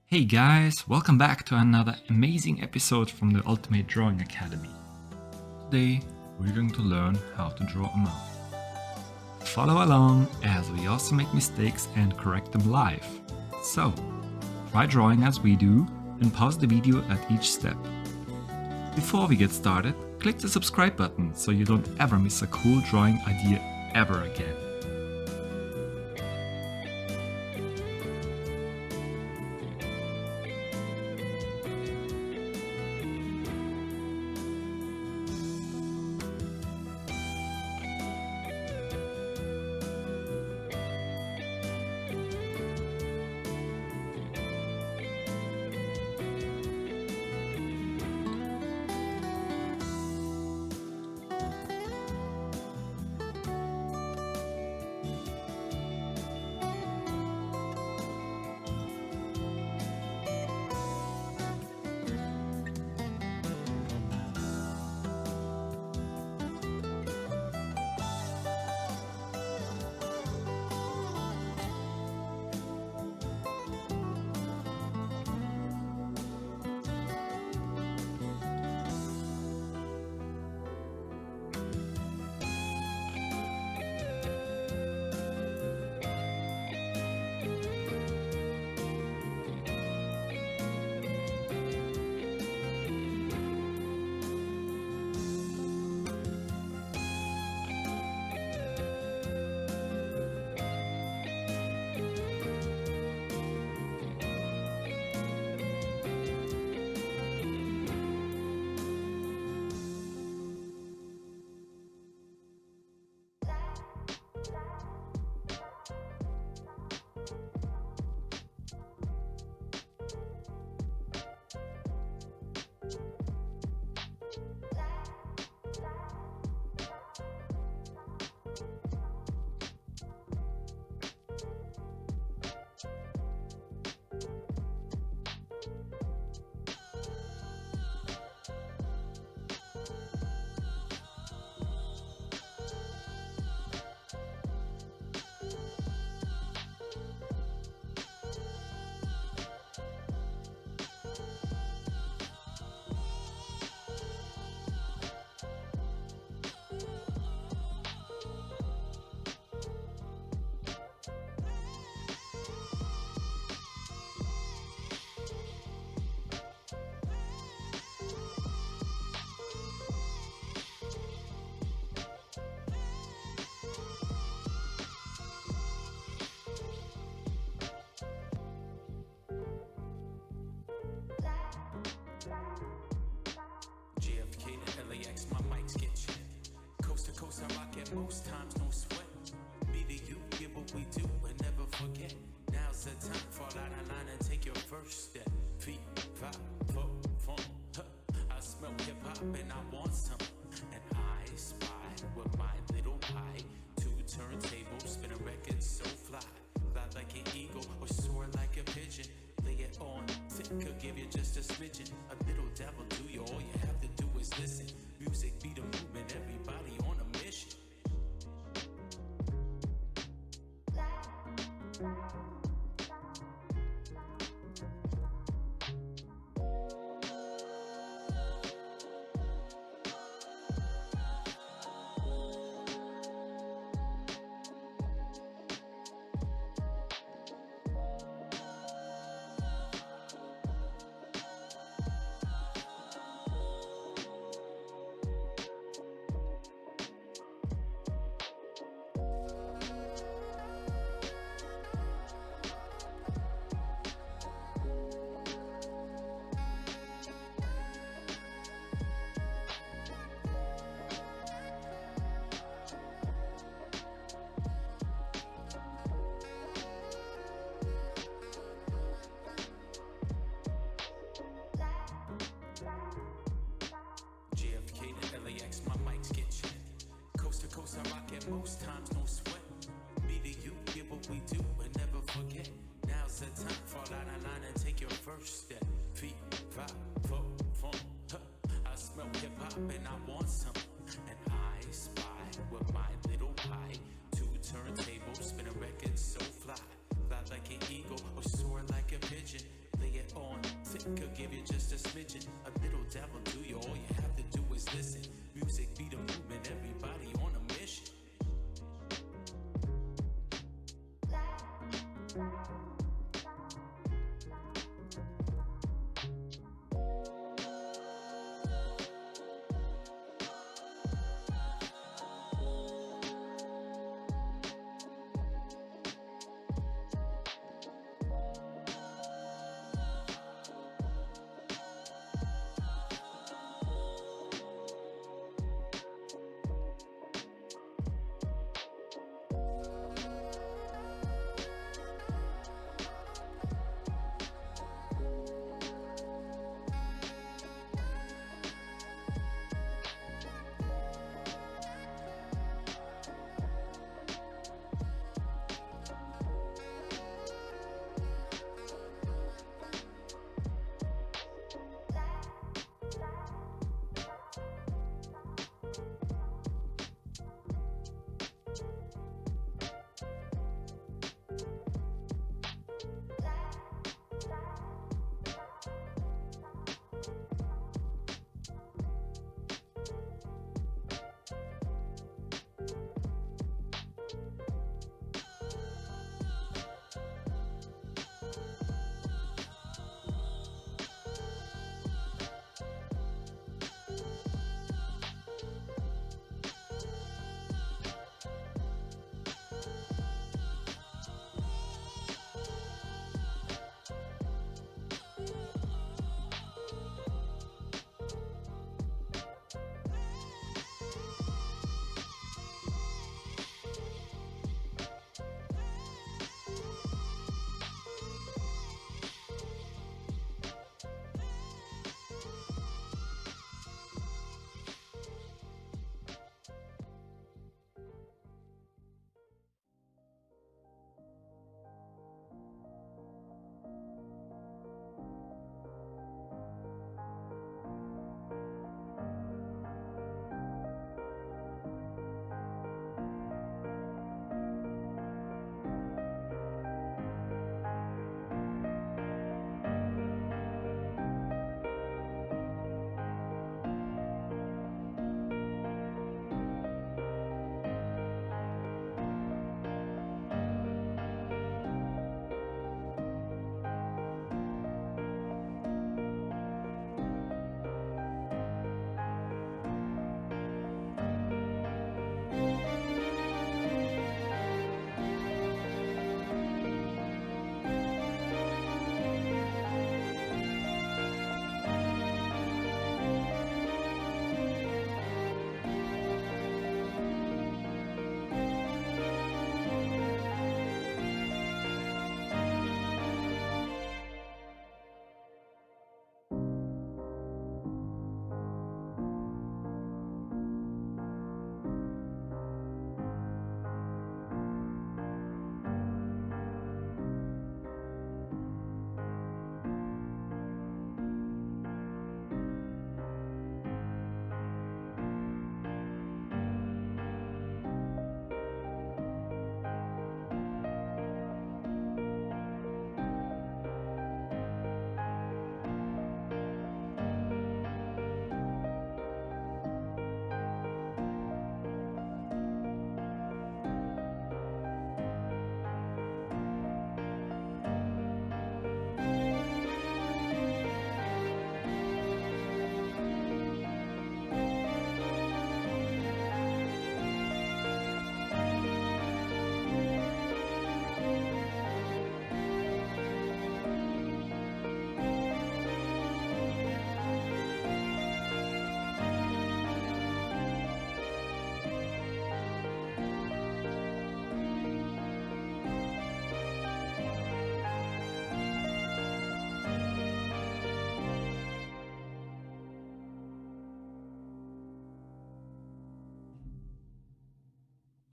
Hey guys, welcome back to another amazing episode from the Ultimate Drawing Academy. Today we're going to learn how to draw a mouth. Follow along as we also make mistakes and correct them live. So, try drawing as we do and pause the video at each step. Before we get started, click the subscribe button so you don't ever miss a cool drawing idea ever again. JFK to LAX, my mics get checked. Coast to coast, I rock it most times, no sweat. Me to you, get what we do and never forget. Now's the time, fall out of line and take your first step. Feet, five, four, four, huh. I smell hip hop and I want some. And I spy with my little pie. Two turntables, spin a record so fly. Fly like an eagle or soar like a pigeon. Lay it on thick, could give you just a smidgen. A little devil do you, all you have to do is listen. Music be the movement, everybody on a mission. JFK to LAX, my mics get checked. Coast to coast, I rock it most times, no sweat. Me to you, get what we do and never forget. Now's the time, fall out of line and take your first step. Feet, five, four, four, huh. I smell hip hop and I want some. And I spy with my little pie. Two turntables, spin a record so fly. Fly like an eagle or soar like a pigeon. Lay it Could give you just a smidgen, a little dabble to you. All you have to do is listen. Music be the movement, everybody on a mission.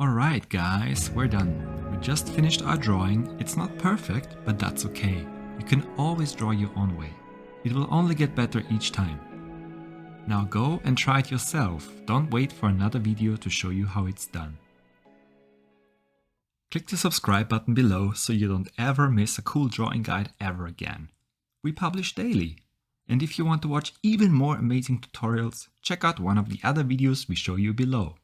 Alright guys, we're done. We just finished our drawing. It's not perfect, but that's okay. You can always draw your own way. It will only get better each time. Now go and try it yourself. Don't wait for another video to show you how it's done. Click the subscribe button below so you don't ever miss a cool drawing guide ever again. We publish daily. And if you want to watch even more amazing tutorials, check out one of the other videos we show you below.